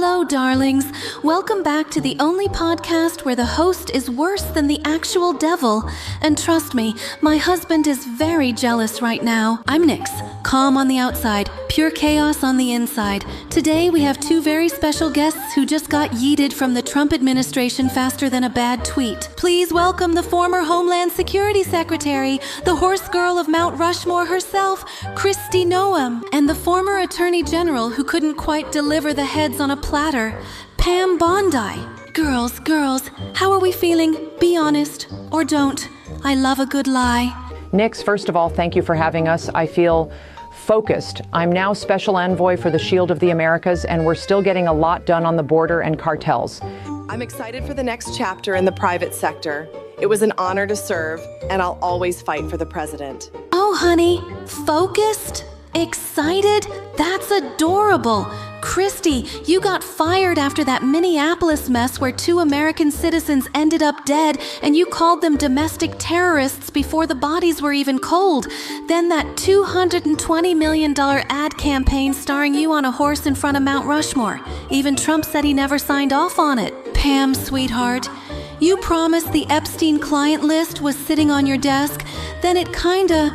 Hello, darlings. Welcome back to the only podcast where the host is worse than the actual devil. And trust me, my husband is very jealous right now. I'm Nyx, calm on the outside, pure chaos on the inside. Today we have two very special guests who just got yeeted from the Trump administration faster than a bad tweet. Please welcome the former Homeland Security Secretary, the horse girl of Mount Rushmore herself, Kristi Noem, and the former Attorney General who couldn't quite deliver the heads on a platter, Pam Bondi. Girls, how are we feeling? Be honest, or don't. I love a good lie. Nyx, first of all, thank you for having us. I feel focused. I'm now special envoy for the Shield of the Americas, and we're still getting a lot done on the border and cartels. I'm excited for the next chapter in the private sector. It was an honor to serve, and I'll always fight for the president. Oh, honey, focused? Excited? That's adorable. Kristi, you got fired after that Minneapolis mess where 2 American citizens ended up dead and you called them domestic terrorists before the bodies were even cold. Then that $220 million ad campaign starring you on a horse in front of Mount Rushmore. Even Trump said he never signed off on it. Pam, sweetheart, you promised the Epstein client list was sitting on your desk, then it kinda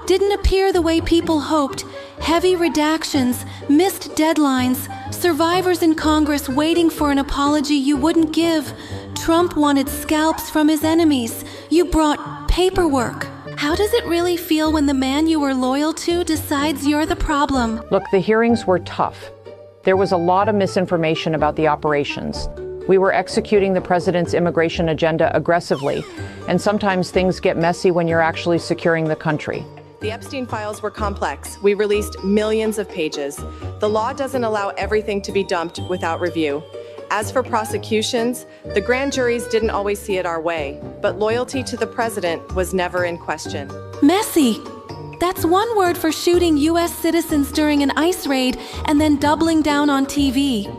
didn't appear the way people hoped. Heavy redactions, missed deadlines, survivors in Congress waiting for an apology you wouldn't give. Trump wanted scalps from his enemies. You brought paperwork. How does it really feel when the man you were loyal to decides you're the problem? Look, the hearings were tough. There was a lot of misinformation about the operations. We were executing the president's immigration agenda aggressively, and sometimes things get messy when you're actually securing the country. The Epstein files were complex. We released millions of pages. The law doesn't allow everything to be dumped without review. As for prosecutions, the grand juries didn't always see it our way, but loyalty to the president was never in question. Messy. That's one word for shooting U.S. citizens during an ICE raid and then doubling down on TV.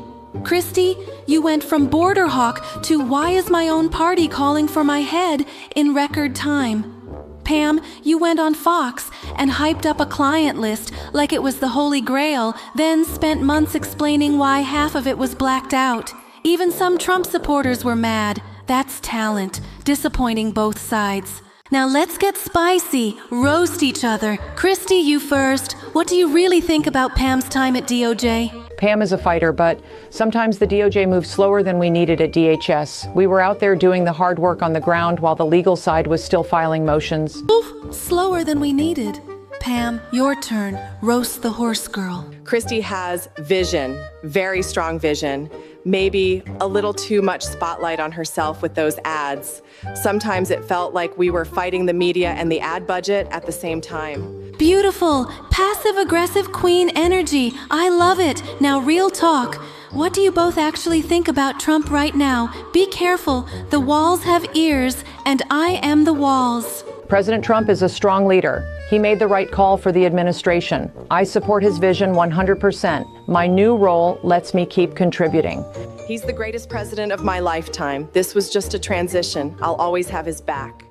Kristi, you went from border hawk to why is my own party calling for my head in record time. Pam, you went on Fox and hyped up a client list like it was the Holy Grail, then spent months explaining why half of it was blacked out. Even some Trump supporters were mad. That's talent, disappointing both sides. Now let's get spicy, roast each other. Kristi, you first. What do you really think about Pam's time at DOJ? Pam is a fighter, but sometimes the DOJ moves slower than we needed at DHS. We were out there doing the hard work on the ground while the legal side was still filing motions. Oof, slower than we needed. Pam, your turn. Roast the horse girl. Kristi has vision, very strong vision. Maybe a little too much spotlight on herself with those ads. Sometimes it felt like we were fighting the media and the ad budget at the same time. Beautiful, passive-aggressive queen energy. I love it. Now, real talk. What do you both actually think about Trump right now? Be careful. The walls have ears, and I am the walls. President Trump is a strong leader. He made the right call for the administration. I support his vision 100%. My new role lets me keep contributing. He's the greatest president of my lifetime. This was just a transition. I'll always have his back.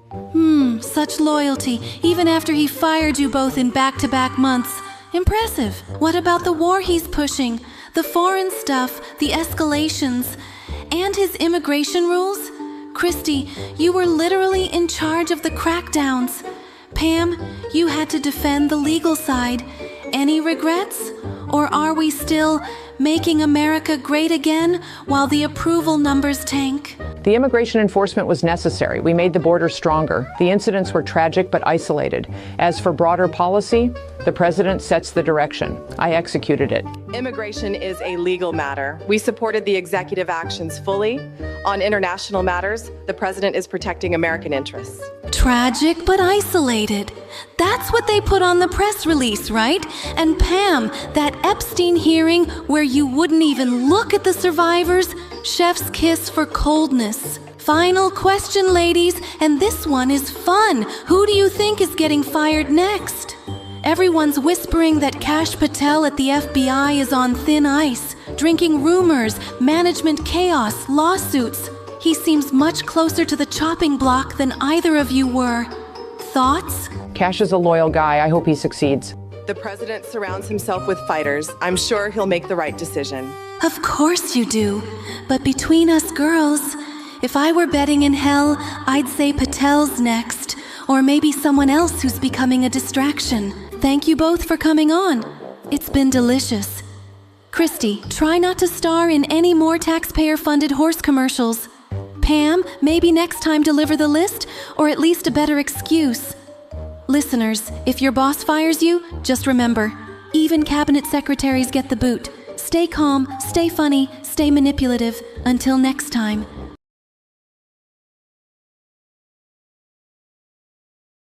Such loyalty, even after he fired you both in back-to-back months. Impressive. What about the war he's pushing? The foreign stuff, the escalations, and his immigration rules? Kristi, you were literally in charge of the crackdowns. Pam, you had to defend the legal side. Any regrets? Or are we still making America great again while the approval numbers tank? The immigration enforcement was necessary. We made the border stronger. The incidents were tragic but isolated. As for broader policy, the president sets the direction. I executed it. Immigration is a legal matter. We supported the executive actions fully. On international matters, the president is protecting American interests. Tragic but isolated. That's what they put on the press release, right? And Pam, that Epstein hearing where you wouldn't even look at the survivors? Chef's kiss for coldness. Final question, ladies, and this one is fun. Who do you think is getting fired next? Everyone's whispering that Kash Patel at the FBI is on thin ice, drinking rumors, management chaos, lawsuits. He seems much closer to the chopping block than either of you were. Thoughts? Kash is a loyal guy. I hope he succeeds. The president surrounds himself with fighters. I'm sure he'll make the right decision. Of course you do. But between us girls, if I were betting in hell, I'd say Patel's next. Or maybe someone else who's becoming a distraction. Thank you both for coming on. It's been delicious. Kristi, try not to star in any more taxpayer-funded horse commercials. Pam, maybe next time deliver the list, or at least a better excuse. Listeners, if your boss fires you, just remember, even cabinet secretaries get the boot. Stay calm, stay funny, stay manipulative. Until next time.